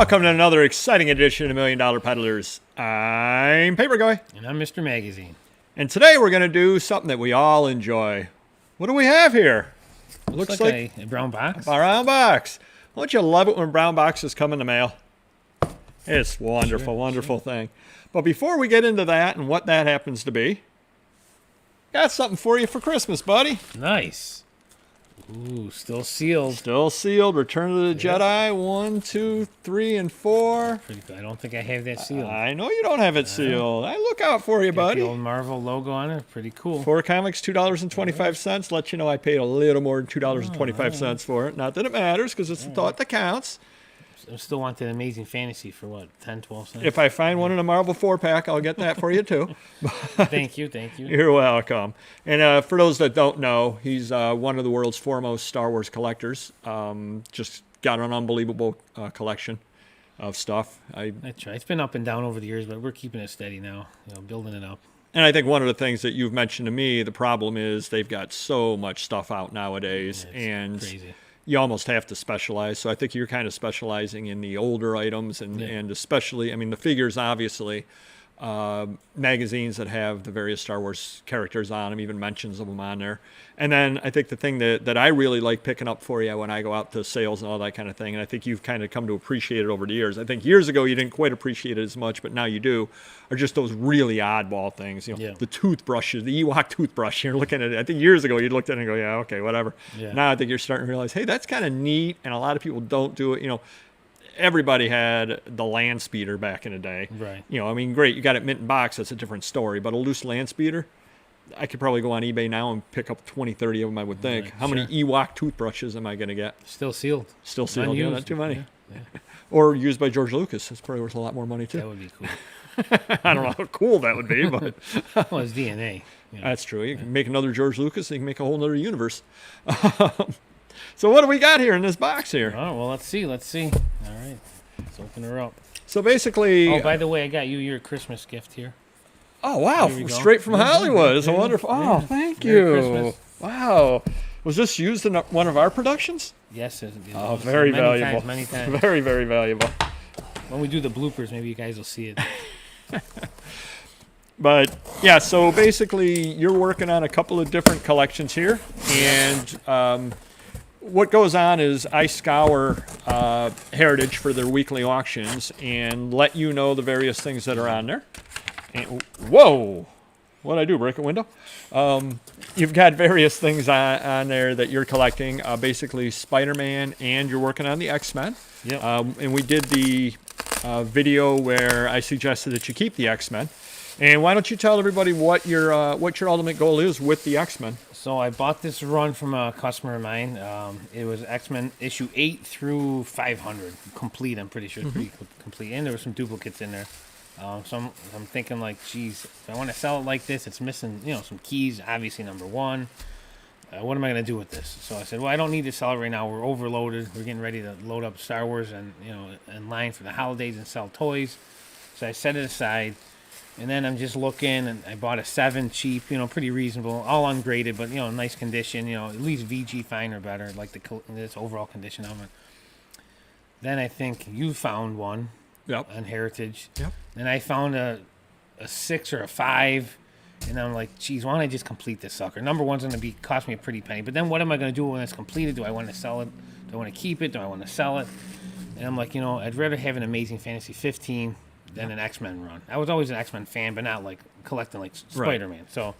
Welcome to another exciting edition of $1 Million Peddlers. I'm Papergoy. And I'm Mr. Magazine. And today we're going to do something that we all enjoy. What do we have here? Looks like a brown box. A brown box. Don't you love it when brown boxes come in the mail? It's wonderful, wonderful thing. But before we get into that and what that happens to be, got something for you for Christmas, buddy. Nice. Ooh, still sealed. Still sealed. Return of the Jedi 1, 2, 3, and 4. Pretty good. I don't think I have that sealed. I know you don't have it sealed. I look out for you, buddy. The old Marvel logo on it. Pretty cool. 4 comics, $2.25. Let you know I paid a little more than $2.25 for it. Not that it matters, because it's the thought that counts. I still want that Amazing Fantasy for what, 10, 12 cents? If I find one in a Marvel 4-pack, I'll get that for you, too. Thank you. You're welcome. And for those that don't know, he's one of the world's foremost Star Wars collectors. Just got an unbelievable collection of stuff. That's right. It's been up and down over the years, but we're keeping it steady now, building it up. And I think one of the things that you've mentioned to me, the problem is they've got so much stuff out nowadays. Yeah, and crazy. You almost have to specialize. So I think you're kind of specializing in the older items and especially, I mean, the figures, obviously, magazines that have the various Star Wars characters on them, even mentions of them on there. And then I think the thing that I really like picking up for you when I go out to sales and all that kind of thing, and I think you've kind of come to appreciate it over the years. I think years ago you didn't quite appreciate it as much, but now you do, are just those really oddball things. The toothbrushes, the Ewok toothbrush. You're looking at it. I think years ago you looked at it and go, yeah, okay, whatever. Yeah. Now I think you're starting to realize, hey, that's kind of neat, and a lot of people don't do it. Everybody had the land speeder back in the day. Right. I mean, great, you got it mint in box, that's a different story. But a loose land speeder, I could probably go on eBay now and pick up 20, 30 of them, I would think. Right, How many Ewok toothbrushes am I going to get? Still sealed. Still sealed, Unused. Not too many. Yeah. Or used by George Lucas. That's probably worth a lot more money, too. That would be cool. I don't know how cool that would be, but... Well, it's DNA. That's true. You can make another George Lucas, and you can make a whole other universe. So what do we got here in this box here? Oh, well, let's see. All right. Let's open her up. So basically... Oh, by the way, I got you your Christmas gift here. Oh, wow. Straight from Hollywood. It's a wonderful... Oh, thank you. Merry Christmas. Wow. Was this used in one of our productions? Yes. Oh, very valuable. Many times. Very, very valuable. When we do the bloopers, maybe you guys will see it. But, yeah, so basically you're working on a couple of different collections here. And what goes on is I scour Heritage for their weekly auctions and let you know the various things that are on there. And, whoa! What'd I do, break a window? You've got various things on there that you're collecting, basically Spider-Man, and you're working on the X-Men. Yep. And we did the video where I suggested that you keep the X-Men. And why don't you tell everybody what your ultimate goal is with the X-Men? So I bought this run from a customer of mine. It was X-Men issue 8 through 500, complete. I'm pretty sure it's pretty complete, and there were some duplicates in there. So I'm thinking like, geez, if I want to sell it like this, it's missing, some keys. Obviously, number one. What am I going to do with this? So I said, well, I don't need to sell it right now. We're overloaded. We're getting ready to load up Star Wars and in line for the holidays and sell toys. So I set it aside, and then I'm just looking, and I bought a 7 cheap, pretty reasonable, all ungraded, but nice condition. At least VG fine or better, like this overall condition of it. Then I think you found one. Yep. On Heritage. Yep. And I found a 6 or a 5, and I'm like, geez, why don't I just complete this sucker? Number one's going to cost me a pretty penny, but then what am I going to do when it's completed? Do I want to sell it? Do I want to keep it? Do I want to sell it? And I'm like, I'd rather have an Amazing Fantasy 15 than an X-Men run. I was always an X-Men fan, but not like collecting like Spider-Man. So.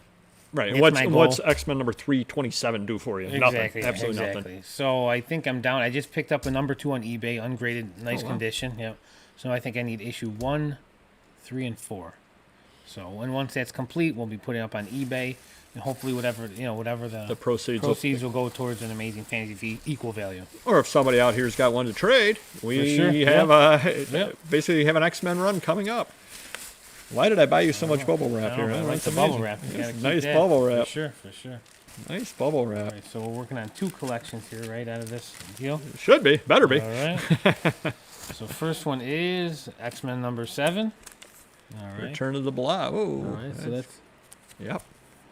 Right. What's X-Men number 327 do for you? Exactly. Nothing. Absolutely nothing. So I think I'm down. I just picked up a number 2 on eBay, ungraded, nice condition. Yep. So I think I need issue 1, 3, and 4. So once that's complete, we'll be putting it up on eBay, and hopefully whatever the proceeds will go towards an Amazing Fantasy equal value. Or if somebody out here's got one to trade, we have basically have an X-Men run coming up. Why did I buy you so much bubble wrap here? I like the bubble wrap. Nice bubble wrap. For sure. Nice bubble wrap. All right, so we're working on 2 collections here, right, out of this deal. Should be. Better be. All right. So first one is X-Men number 7. All right. Return of the Blob. Oh. All right, so that's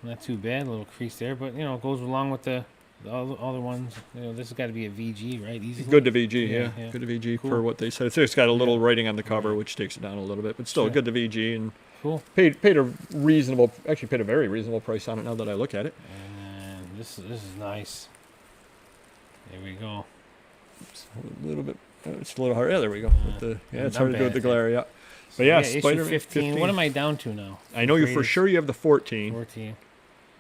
not too bad. A little crease there, but it goes along with the All the ones, this has got to be a VG, right? Easily? Good to VG, yeah. Yeah. Good to VG Cool. for what they said. It's got a little writing on the cover, Right. which takes it down a little bit, but still Sure. good to VG, and Cool. paid a very reasonable price on it now that I look at it. And this is nice. There we go. It's a little bit. It's a little hard. Yeah, there we go. It's not hard to do with the bad. glare. Yeah. So, But yeah, issue Spider-Man 15. What am I down to now? I know you for Greatest sure. You have the 14. 14.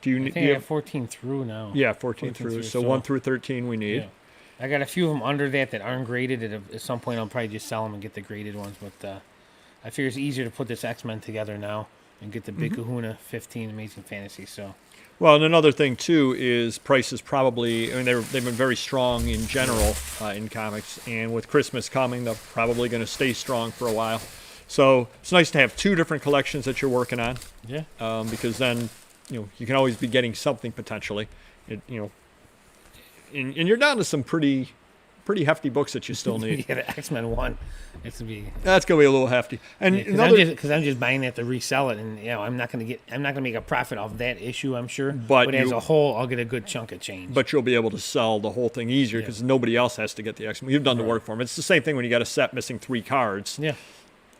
Do you I need? think I have 14 through now. Yeah, 14 14 through. through, So so- 1 through 13 we need. Yeah. I got a few of them under that aren't graded. At some point, I'll probably just sell them and get the graded ones. But I figure it's easier to put this X-Men together now and get the Big Kahuna 15 Amazing Fantasy. So Well, and another thing too is prices probably. I mean, they've been very strong in general in comics, and with Christmas coming, they're probably going to stay strong for a while. So it's nice to have two different collections that you're working on, yeah, because then you can always be getting something potentially. And you're down to some pretty hefty books that you still need. yeah, the X-Men one. It's gonna be That's gonna be a little hefty. And because I'm just buying that to resell it, and I'm not gonna make a profit off that issue. I'm sure, But as you- a whole, I'll get a good chunk of change. but you'll be able to sell the whole thing easier because nobody else has to get the X-Men. You've done the work for them. It's the same thing when you got a set missing 3 cards. yeah,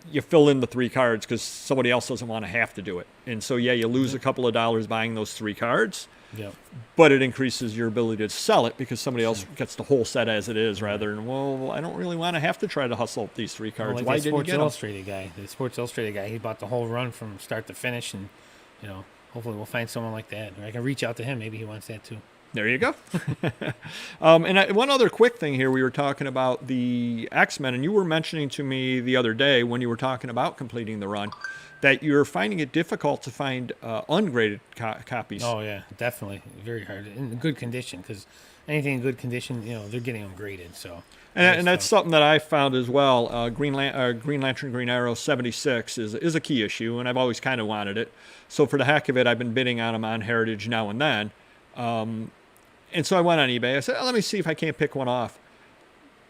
You fill in the 3 cards because somebody else doesn't want to have to do it. And so, yeah, you lose a couple of dollars buying those 3 cards, yeah, but it increases your ability to sell it because somebody else gets the whole set as it is rather than, well, I don't really want to have to try to hustle up these 3 cards. Like Why that didn't you Sports get them? Illustrated guy. The Sports Illustrated guy. He bought the whole run from start to finish, and hopefully we'll find someone like that. Or I can reach out to him. Maybe he wants that too. There you go. One other quick thing here. We were talking about the X-Men, and you were mentioning to me the other day when you were talking about completing the run that you're finding it difficult to find ungraded copies. Oh yeah, definitely very hard in good condition because anything in good condition, they're getting them graded. So And that's something that I found as well. Green Lantern, Green Arrow 76 is a key issue, and I've always kind of wanted it. So for the heck of it, I've been bidding on them on Heritage now and then. And so I went on eBay. I said, let me see if I can't pick one off.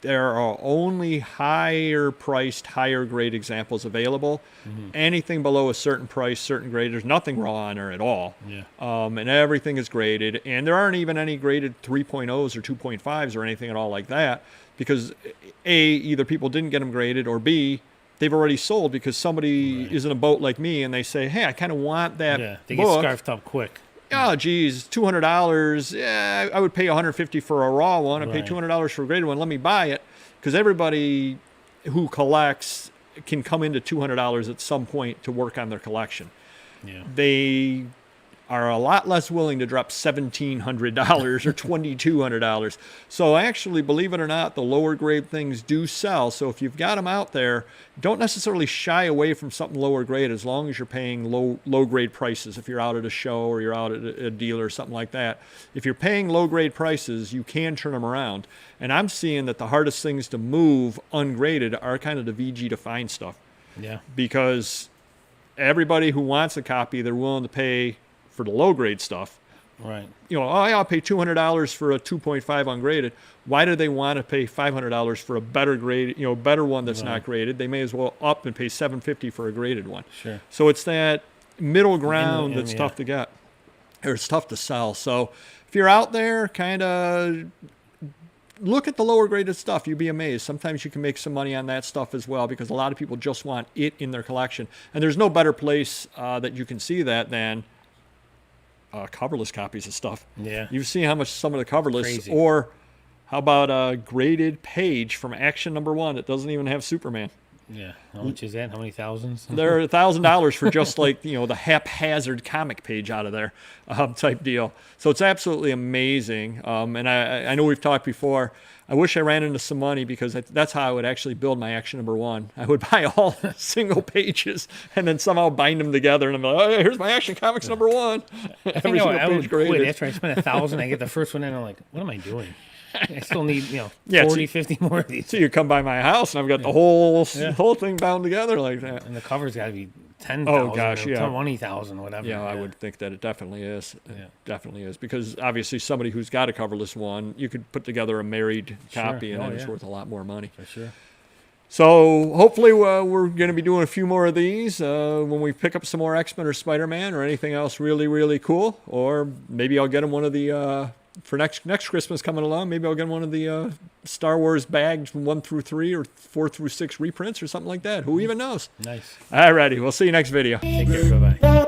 There are only higher priced, higher grade examples available. Mm-hmm. Anything below a certain price, certain grade, there's nothing raw on there at all. Yeah. And everything is graded. And there aren't even any graded 3.0s or 2.5s or anything at all like that because A, either people didn't get them graded, or B, they've already sold because somebody is in a boat like me and they say, hey, I kind of want that they book. get scarfed up quick. Oh, geez, $200. Yeah, I would pay $150 for a raw one. I'd pay $200 for a graded one. Let me buy it because everybody who collects can come into $200 at some point to work on their collection. Yeah. They are a lot less willing to drop $1,700 or $2,200. So actually, believe it or not, the lower grade things do sell. So if you've got them out there, don't necessarily shy away from something lower grade as long as you're paying low grade prices. If you're out at a show or you're out at a dealer or something like that, if you're paying low grade prices, you can turn them around. And I'm seeing that the hardest things to move ungraded are kind of the VG to find stuff. Yeah. Because everybody who wants a copy, they're willing to pay for the low grade stuff. Right. I'll pay $200 for a 2.5 ungraded. Why do they want to pay $500 for a better grade, better one that's not graded? They may as well up and pay $750 for a graded one. Sure. So it's that middle ground that's yeah. tough to get, or it's tough to sell. So if you're out there, kind of look at the lower graded stuff. You'd be amazed. Sometimes you can make some money on that stuff as well because a lot of people just want it in their collection. And there's no better place that you can see that than coverless copies of stuff. Yeah. You've seen how much some of the coverless, Crazy. or how about a graded page from Action #1 that doesn't even have Superman? Yeah. How much is that? How many thousands? They're $1,000 for just like, the haphazard comic page out of there type deal. So it's absolutely amazing. And I know we've talked before. I wish I ran into some money because that's how I would actually build my Action #1. I would buy all single pages and then somehow bind them together. And I'm like, oh, here's my Action Comics #1. I think I would quit after I spend $1,000. I get the first one in. I'm like, what am I doing? I still need 40, 50 more of these. So you come by my house and I've got the whole thing bound together like that. And the cover's got to be 10,000. Oh, gosh, yeah. 20,000, whatever. Yeah, I would think that it definitely is. It Yeah. definitely is. Because obviously somebody who's got a coverless one, you could put together a married copy and it's worth a lot more money. For sure. So hopefully we're going to be doing a few more of these when we pick up some more X-Men or Spider-Man or anything else really, really cool. Or maybe I'll get them one of the for next Christmas coming along, maybe I'll get one of the Star Wars bagged from 1 through 3 or 4 through 6 reprints or something like that. Who even knows? Nice. Alrighty, we'll see you next video. Take care. Bye bye.